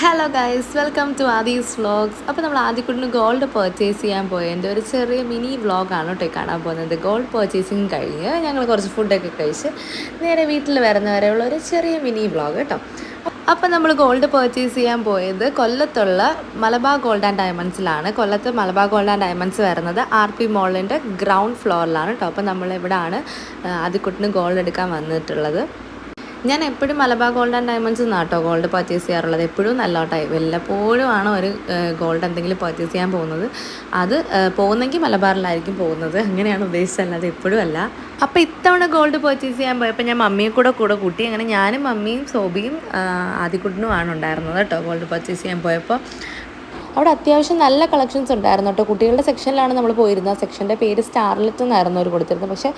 Hello guys, welcome to Aadhi's vlogs. അപ്പോൾ നമ്മൾ ആദ്യക്കൂടിന് gold purchase ചെയ്യാൻ പോയതിൻ്റെ ഒരു ചെറിയ മിനി വ്ളോഗാണ് കേട്ടോ കാണാൻ പോകുന്നത്. ഗോൾഡ് പർച്ചേസിങ് കഴിഞ്ഞ് ഞങ്ങൾ കുറച്ച് ഫുഡൊക്കെ കഴിച്ച് നേരെ വീട്ടിൽ വരുന്നവരെയുള്ള ഒരു ചെറിയ മിനി വ്ളോഗ് കേട്ടോ. അപ്പോൾ നമ്മൾ ഗോൾഡ് പർച്ചേസ് ചെയ്യാൻ പോയത് കൊല്ലത്തുള്ള മലബാർ ഗോൾഡ് ആൻഡ് ഡയമണ്ട്സിലാണ്. കൊല്ലത്ത് മലബാർ ഗോൾഡ് ആൻഡ് ഡയമണ്ട്സ് വരുന്നത് RP മോളിൻ്റെ ഗ്രൗണ്ട് ഫ്ലോറിലാണ് കേട്ടോ. അപ്പോൾ നമ്മളിവിടാണ് ആദ്യക്കൂട്ടിന് ഗോൾഡ് എടുക്കാൻ വന്നിട്ടുള്ളത്. ഞാൻ എപ്പോഴും മലബാർ ഗോൾഡ് ആൻഡ് ഡയമണ്ട്സ് നാട്ടോ ഗോൾഡ് പർച്ചേസ് ചെയ്യാറുള്ളത്. എപ്പോഴും നല്ല കേട്ടോ, വല്ലപ്പോഴും ആണ് ഒരു ഗോൾഡ് എന്തെങ്കിലും പർച്ചേസ് ചെയ്യാൻ പോകുന്നത്. അത് പോകുന്നെങ്കിൽ മലബാറിലായിരിക്കും പോകുന്നത്, അങ്ങനെയാണ് ഉദ്ദേശിച്ചത്, എപ്പോഴും അല്ല. അപ്പോൾ ഇത്തവണ ഗോൾഡ് പർച്ചേസ് ചെയ്യാൻ പോയപ്പോൾ ഞാൻ മമ്മിയെ കൂടെ കൂട്ടി. അങ്ങനെ ഞാനും മമ്മിയും സോബിയും ആദ്യക്കുട്ടനുമാണ് ഉണ്ടായിരുന്നത് കേട്ടോ ഗോൾഡ് പർച്ചേസ് ചെയ്യാൻ പോയപ്പോൾ. അവിടെ അത്യാവശ്യം നല്ല കളക്ഷൻസ് ഉണ്ടായിരുന്നു കേട്ടോ. കുട്ടികളുടെ സെക്ഷനിലാണ് നമ്മൾ പോയിരുന്നത്. സെക്ഷൻ്റെ പേര് സ്റ്റാർലെറ്റ് എന്നായിരുന്നു അവർ കൊടുത്തിരുന്നത്. പക്ഷേ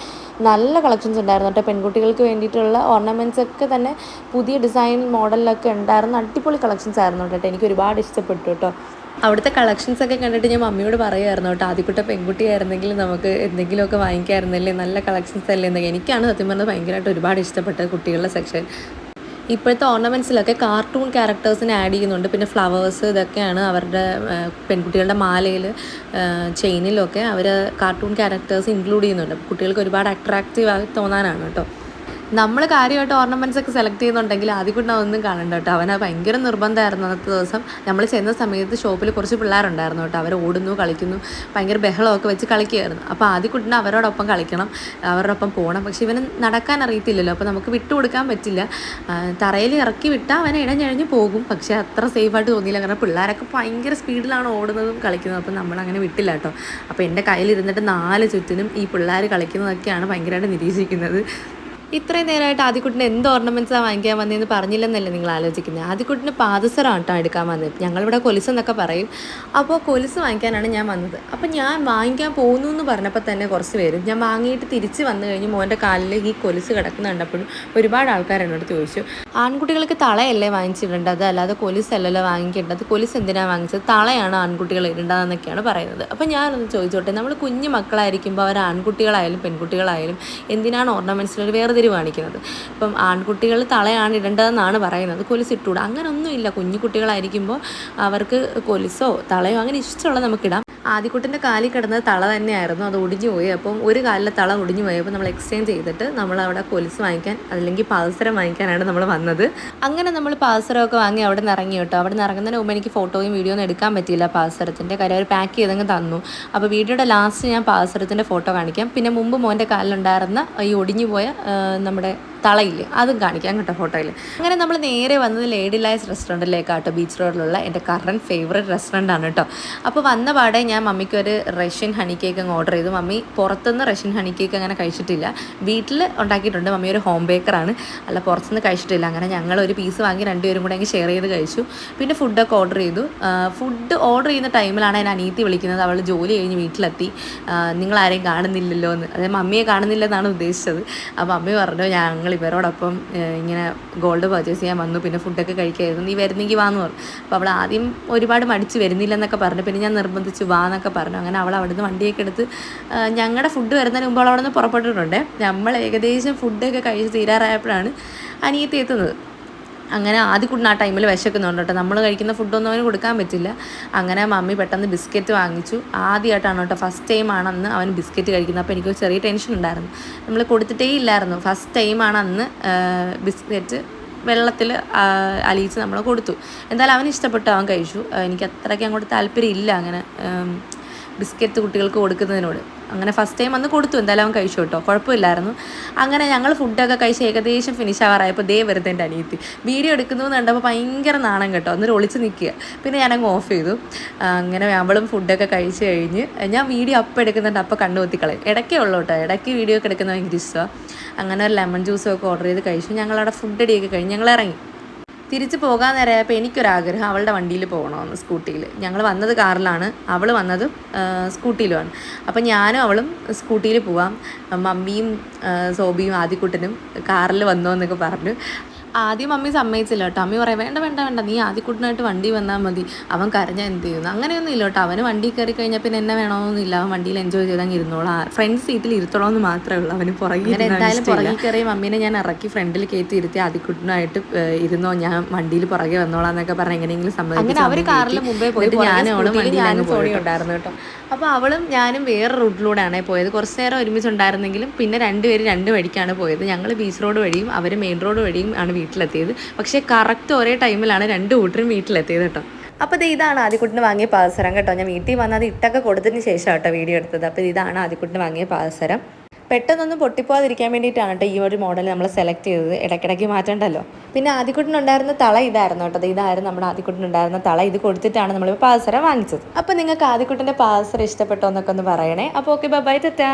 നല്ല കളക്ഷൻസ് ഉണ്ടായിരുന്നു കേട്ടോ. പെൺകുട്ടികൾക്ക് വേണ്ടിയിട്ടുള്ള ഓർണമെൻറ്റ്സ് ഒക്കെ തന്നെ പുതിയ ഡിസൈൻ മോഡലിലൊക്കെ ഉണ്ടായിരുന്നു. അടിപൊളി കളക്ഷൻസ് ആയിരുന്നു കേട്ടോ. എനിക്ക് ഒരുപാട് ഇഷ്ടപ്പെട്ടു കേട്ടോ. അവിടുത്തെ കളക്ഷൻസൊക്കെ കണ്ടിട്ട് ഞാൻ മമ്മിയോട് പറയുമായിരുന്നു കേട്ടോ, ആദ്യക്കുട്ട പെൺകുട്ടിയായിരുന്നെങ്കിൽ നമുക്ക് എന്തെങ്കിലുമൊക്കെ വാങ്ങിക്കാമായിരുന്നല്ലേ, നല്ല കളക്ഷൻസ് അല്ലേ എന്നൊക്കെ. എനിക്കാണ് സത്യം പറഞ്ഞത് ഭയങ്കരമായിട്ട് ഒരുപാട് ഇഷ്ടപ്പെട്ടത് കുട്ടികളുടെ സെക്ഷൻ. ഇപ്പോഴത്തെ ഓർണമെൻറ്റ്സിലൊക്കെ കാർട്ടൂൺ ക്യാരക്ടേഴ്സിനെ ആഡ് ചെയ്യുന്നുണ്ട്. പിന്നെ ഫ്ലവേഴ്സ് ഇതൊക്കെയാണ് അവരുടെ പെൺകുട്ടികളുടെ മാലയിൽ ചെയിനിലൊക്കെ അവർ കാർട്ടൂൺ ക്യാരക്ടേഴ്സ് ഇൻക്ലൂഡ് ചെയ്യുന്നുണ്ട്. കുട്ടികൾക്ക് ഒരുപാട് അട്രാക്റ്റീവായി തോന്നാനാണ് കേട്ടോ. നമ്മൾ കാര്യമായിട്ട് ഓർണമെൻറ്റ്സ് ഒക്കെ സെലക്ട് ചെയ്യുന്നുണ്ടെങ്കിൽ ആദ്യം ഒന്നും കാണണ്ട കേട്ടോ. അവന് ഭയങ്കര നിർബന്ധമായിരുന്നു. അന്നത്തെ ദിവസം നമ്മൾ ചെന്ന സമയത്ത് ഷോപ്പിൽ കുറച്ച് പിള്ളേരുണ്ടായിരുന്നു കേട്ടോ. അവർ ഓടുന്നു, കളിക്കുന്നു, ഭയങ്കര ബഹളമൊക്കെ വെച്ച് കളിക്കുകയായിരുന്നു. അപ്പോൾ ആദ്യക്കുട്ടിനെ അവരോടൊപ്പം കളിക്കണം, അവരോടൊപ്പം പോകണം. പക്ഷെ ഇവന് നടക്കാൻ അറിയത്തില്ലല്ലോ, അപ്പോൾ നമുക്ക് വിട്ടുകൊടുക്കാൻ പറ്റില്ല. തറയിൽ ഇറക്കി വിട്ടാൽ അവനെ ഇടഞ്ഞഴിഞ്ഞ് പോകും. പക്ഷേ അത്ര സേഫായിട്ട് തോന്നിയില്ല, കാരണം പിള്ളേരൊക്കെ ഭയങ്കര സ്പീഡിലാണ് ഓടുന്നതും കളിക്കുന്നതും. അപ്പോൾ നമ്മളങ്ങനെ വിട്ടില്ല കേട്ടോ. അപ്പോൾ എൻ്റെ കയ്യിലിരുന്നിട്ട് 4 ചുറ്റിനും ഈ പിള്ളേർ കളിക്കുന്നതൊക്കെയാണ് ഭയങ്കരമായിട്ട് നിരീക്ഷിക്കുന്നത്. ഇത്രയും നേരമായിട്ട് ആദ്യക്കുട്ടിന് എന്ത് ഓർണമെൻറ്റ്സാണ് വാങ്ങിക്കാൻ വന്നതെന്ന് പറഞ്ഞില്ലെന്നല്ലേ നിങ്ങൾ ആലോചിക്കുന്നത്. ആദ്യക്കുട്ടിന് പാദസരമാണ് കേട്ടോ എടുക്കാൻ വന്നത്. ഞങ്ങളിവിടെ കൊലുസ് എന്നൊക്കെ പറയും. അപ്പോൾ കൊലുസ് വാങ്ങിക്കാനാണ് ഞാൻ വന്നത്. അപ്പോൾ ഞാൻ വാങ്ങിക്കാൻ പോകുന്നു എന്ന് പറഞ്ഞപ്പോൾ തന്നെ കുറച്ച് പേരും, ഞാൻ വാങ്ങിയിട്ട് തിരിച്ച് വന്നു കഴിഞ്ഞ് മോൻ്റെ കാലിൽ ഈ കൊലുസ് കിടക്കുന്ന കണ്ടപ്പോഴും ഒരുപാട് ആൾക്കാർ എന്നോട് ചോദിച്ചു, ആൺകുട്ടികൾക്ക് തളയല്ലേ വാങ്ങിച്ചിടേണ്ടത്, അല്ലാതെ കൊലുസല്ലല്ലോ വാങ്ങിക്കേണ്ടത്, കൊലുസ് എന്തിനാണ് വാങ്ങിച്ചത്, തളയാണ് ആൺകുട്ടികൾ ഇടേണ്ടതെന്നൊക്കെയാണ് പറയുന്നത്. അപ്പോൾ ഞാനൊന്ന് ചോദിച്ചോട്ടെ, നമ്മൾ കുഞ്ഞു മക്കളായിരിക്കുമ്പോൾ അവർ ആൺകുട്ടികളായാലും പെൺകുട്ടികളായാലും എന്തിനാണ് ഓർണമെൻറ്റ്സിലൊരു വേർതിരിവ് കാണിക്കുന്നത്? ഇപ്പം ആൺകുട്ടികൾ തളയാണ് ഇടേണ്ടതെന്നാണ് പറയുന്നത്, കൊലുസ് ഇട്ടുകൂടാ. അങ്ങനെയൊന്നുമില്ല. കുഞ്ഞു കുട്ടികളായിരിക്കുമ്പോൾ അവർക്ക് കൊലുസോ തളയോ അങ്ങനെ ഇഷ്ടമുള്ള നമുക്കിടാം. ആദ്യക്കുട്ടിൻ്റെ കാലിൽ കിടന്നത് തള തന്നെയായിരുന്നു, അത് ഒടിഞ്ഞു പോയി. അപ്പം ഒരു കാലിലെ തള ഒടിഞ്ഞു പോയപ്പോൾ നമ്മൾ എക്സ്ചേഞ്ച് ചെയ്തിട്ട് നമ്മളവിടെ കൊലുസ് വാങ്ങിക്കാൻ അല്ലെങ്കിൽ പാദസരം വാങ്ങിക്കാനാണ് നമ്മൾ വന്നത്. അങ്ങനെ നമ്മൾ പാദസരമൊക്കെ വാങ്ങി അവിടെ നിന്ന് ഇറങ്ങി കേട്ടോ. അവിടെ നിന്ന് ഇറങ്ങുന്നതിന് മുമ്പ് എനിക്ക് ഫോട്ടോയും വീഡിയോ ഒന്നും എടുക്കാൻ പറ്റിയില്ല പാദസരത്തിൻ്റെ കാര്യം. അവർ പാക്ക് ചെയ്തങ്ങ് തന്നു. അപ്പോൾ വീഡിയോയുടെ ലാസ്റ്റ് ഞാൻ പാദസരത്തിൻ്റെ ഫോട്ടോ കാണിക്കാം. പിന്നെ മുമ്പ് മോൻ്റെ കാലിലുണ്ടായിരുന്ന ഈ ഒടിഞ്ഞു പോയ നമ്മുടെ തളയില്ലേ, അതും കാണിക്കാം കേട്ടോ ഫോട്ടോയിൽ. അങ്ങനെ നമ്മൾ നേരെ വന്നത് ലേഡി ലൈസ് റെസ്റ്റോറൻറ്റിലേക്കാട്ടോ, ബീച്ച് റോഡിലുള്ള എൻ്റെ കറൻറ്റ് ഫേവറേറ്റ് റെസ്റ്റോറൻ്റ് ആണ് കേട്ടോ. അപ്പോൾ വന്ന പാടെ ഞാൻ മമ്മിക്കൊരു റഷ്യൻ ഹണി കേക്ക് അങ്ങ് ഓർഡർ ചെയ്തു. മമ്മി പുറത്തുനിന്ന് റഷ്യൻ ഹണി കേക്ക് അങ്ങനെ കഴിച്ചിട്ടില്ല, വീട്ടിൽ ഉണ്ടാക്കിയിട്ടുണ്ട്. മമ്മി ഒരു ഹോം ബേക്കറാണ്, അല്ല പുറത്തുനിന്ന് കഴിച്ചിട്ടില്ല. അങ്ങനെ ഞങ്ങൾ ഒരു പീസ് വാങ്ങി രണ്ടുപേരും കൂടെ അങ്ങ് ഷെയർ ചെയ്ത് കഴിച്ചു. പിന്നെ ഫുഡൊക്കെ ഓർഡർ ചെയ്തു. ഫുഡ് ഓർഡർ ചെയ്യുന്ന ടൈമിലാണ് എൻ്റെ അനിയത്തി വിളിക്കുന്നത്. അവൾ ജോലി കഴിഞ്ഞ് വീട്ടിലെത്തി, നിങ്ങളാരെയും കാണുന്നില്ലല്ലോ എന്ന്. അതായത് മമ്മിയെ കാണുന്നില്ലെന്നാണ് ഉദ്ദേശിച്ചത്. അപ്പോൾ മമ്മി പറഞ്ഞു, ഞങ്ങൾ ഇവരോടൊപ്പം ഇങ്ങനെ ഗോൾഡ് പർച്ചേസ് ചെയ്യാൻ വന്നു, പിന്നെ ഫുഡൊക്കെ കഴിക്കായിരുന്നു, നീ വരുന്നെങ്കിൽ വാന്ന് പറഞ്ഞു. അപ്പോൾ അവൾ ആദ്യം ഒരുപാട് മടിച്ച് വരുന്നില്ലെന്നൊക്കെ പറഞ്ഞു. പിന്നെ ഞാൻ നിർബന്ധിച്ചു വാന്നൊക്കെ പറഞ്ഞു. അങ്ങനെ അവൾ അവിടുന്ന് വണ്ടിയൊക്കെ എടുത്ത് ഞങ്ങളുടെ ഫുഡ് വരുന്നതിന് മുമ്പ് അവൾ അവിടെ നിന്ന് പുറപ്പെട്ടിട്ടുണ്ട്. നമ്മൾ ഏകദേശം ഫുഡൊക്കെ കഴിച്ച് തീരാറായപ്പോഴാണ് അനിയത്തി എത്തുന്നത്. അങ്ങനെ ആദ്യക്കുട്ടിന് ആ ടൈമിൽ വിശക്കുന്നുണ്ട് കേട്ടോ. നമ്മൾ കഴിക്കുന്ന ഫുഡൊന്നും അവന് കൊടുക്കാൻ പറ്റില്ല. അങ്ങനെ മമ്മി പെട്ടെന്ന് ബിസ്ക്കറ്റ് വാങ്ങിച്ചു. ആദ്യമായിട്ടാണ് കേട്ടോ, ഫസ്റ്റ് ടൈമാണ് അന്ന് അവൻ ബിസ്ക്കറ്റ് കഴിക്കുന്നത്. അപ്പോൾ എനിക്ക് ചെറിയ ടെൻഷൻ ഉണ്ടായിരുന്നു. നമ്മൾ കൊടുത്തിട്ടേ ഇല്ലായിരുന്നു. ഫസ്റ്റ് ടൈമാണ് അന്ന് ബിസ്ക്കറ്റ് വെള്ളത്തിൽ അലിയിച്ച് നമ്മൾ കൊടുത്തു. എന്തായാലും അവന് ഇഷ്ടപ്പെട്ടു, അവൻ കഴിച്ചു. എനിക്ക് അത്രയ്ക്ക് അങ്ങോട്ട് താല്പര്യമില്ല അങ്ങനെ ബിസ്ക്കറ്റ് കുട്ടികൾക്ക് കൊടുക്കുന്നതിനോട്. അങ്ങനെ ഫസ്റ്റ് ടൈം അന്ന് കൊടുത്തു, എന്തായാലും അവൻ കഴിച്ചു കേട്ടോ, കുഴപ്പമില്ലായിരുന്നു. അങ്ങനെ ഞങ്ങൾ ഫുഡൊക്കെ കഴിച്ച് ഏകദേശം ഫിനിഷ് ആവാറായപ്പോൾ ദേ വെറുതെ എൻ്റെ അനിയത്തി വീഡിയോ എടുക്കുന്നു എന്ന് കണ്ടപ്പോൾ ഭയങ്കര നാണം കേട്ടോ, അന്നേരം ഒളിച്ച് നിൽക്കുക. പിന്നെ ഞാനങ്ങ് ഓഫ് ചെയ്തു. അങ്ങനെ അവളും ഫുഡൊക്കെ കഴിച്ച് കഴിഞ്ഞ് ഞാൻ വീഡിയോ അപ്പം എടുക്കുന്നുണ്ട്, അപ്പം കണ്ണു കുത്തിക്കളയും. ഇടയ്ക്കേ ഉള്ളൂ കേട്ടോ, ഇടയ്ക്ക് വീഡിയോ ഒക്കെ എടുക്കുന്നത് ഭയങ്കര ഇഷ്ടമാണ്. അങ്ങനെ ഒരു ലെമൺ ജ്യൂസും ഒക്കെ ഓർഡർ ചെയ്ത് കഴിച്ചു. ഞങ്ങളവിടെ ഫുഡ് അടിയൊക്കെ കഴിഞ്ഞ് ഞങ്ങൾ ഇറങ്ങി. തിരിച്ച് പോകാൻ നേരമായപ്പോൾ എനിക്കൊരാഗ്രഹം അവളുടെ വണ്ടിയിൽ പോകണമെന്ന്, സ്കൂട്ടിയിൽ. ഞങ്ങൾ വന്നത് കാറിലാണ്, അവൾ വന്നത് സ്കൂട്ടിയിലുമാണ്. അപ്പം ഞാനും അവളും സ്കൂട്ടിയിൽ പോവാം, മമ്മിയും സോബിയും ആദ്യക്കുട്ടനും കാറിൽ വന്നോ എന്നൊക്കെ പറഞ്ഞു. ആദ്യം മമ്മി സമ്മതിച്ചില്ല കേട്ടോ. അമ്മി പറയാം വേണ്ട വേണ്ട വേണ്ട, നീ ആദ്യക്കുട്ടനായിട്ട് വണ്ടി വന്നാൽ മതി, അവൻ കരഞ്ഞാൽ എന്ത് ചെയ്യുന്നു, അങ്ങനെയൊന്നും ഇല്ല കേട്ടോ. അവന് വണ്ടി കയറി കഴിഞ്ഞാൽ പിന്നെ എന്നെ വേണമെന്നില്ല, അവൻ വണ്ടിയിൽ എൻജോയ് ചെയ്താൽ ഇരുന്നോളാം, ഫ്രണ്ട് സീറ്റിൽ ഇരുത്തോളം എന്ന് മാത്രമേ ഉള്ളൂ. അവന് പുറകിൽ എന്തായാലും പുറകിൽ കയറി മമ്മീനെ ഞാൻ ഇറക്കി ഫ്രണ്ടിൽ കയറ്റി ഇരുത്തി ആദ്യക്കുട്ടനായിട്ട് ഇരുന്നോ, ഞാൻ വണ്ടിയിൽ പുറകെ വന്നോളാം എന്നൊക്കെ പറഞ്ഞ് എങ്ങനെയെങ്കിലും സമ്മതിച്ചു. അവർ കാറിൽ മുമ്പേ പോയി, ഞാനും അവളും വണ്ടിയിലാണ് സോണി ഉണ്ടായിരുന്നു കേട്ടോ. അപ്പോൾ അവളും ഞാനും വേറെ റൂട്ടിലൂടെയാണ് പോയത്. കുറച്ച് നേരം ഒരുമിച്ചുണ്ടായിരുന്നെങ്കിലും പിന്നെ രണ്ടുപേരും രണ്ട് വഴിക്കാണ് പോയത്. ഞങ്ങൾ ബീച്ച് റോഡ് വഴിയും അവർ മെയിൻ റോഡ് വഴിയും ആണ് വീട്ടിലെത്തിയത്. പക്ഷേ കറക്റ്റ് ഒരേ ടൈമിലാണ് രണ്ട് കൂട്ടരും വീട്ടിലെത്തിയത് കേട്ടോ. അപ്പോൾ ഇതാണ് ആദ്യക്കുട്ടിന് വാങ്ങിയ പാദസരം കേട്ടോ. ഞാൻ വീട്ടിൽ വന്നത് ഇട്ടൊക്കെ കൊടുത്തതിന് ശേഷം കേട്ടോ വീഡിയോ എടുത്തത്. അപ്പോൾ ഇതാണ് ആദ്യക്കുട്ടിന് വാങ്ങിയ പാദസരം. പെട്ടെന്നൊന്നും പൊട്ടിപ്പോകാതിരിക്കാൻ വേണ്ടിയിട്ടാണ് കേട്ടോ ഈ ഒരു മോഡൽ നമ്മൾ സെലക്ട് ചെയ്തത്. ഇടയ്ക്കിടയ്ക്ക് മാറ്റണ്ടല്ലോ. പിന്നെ ആദ്യക്കുട്ടിനുണ്ടായിരുന്ന തള ഇതായിരുന്നു കേട്ടോ. ഇതായിരുന്നു നമ്മുടെ ആദ്യക്കുട്ടിനുണ്ടായിരുന്ന തള. ഇത് കൊടുത്തിട്ടാണ് നമ്മൾ പാദസരം വാങ്ങിച്ചത്. അപ്പോൾ നിങ്ങൾക്ക് ആദ്യക്കുട്ടിൻ്റെ പാദസരം ഇഷ്ടപ്പെട്ടോ എന്നൊക്കെ ഒന്ന് പറയണേ. അപ്പോൾ ഓക്കെ, ബൈ ടാറ്റാ.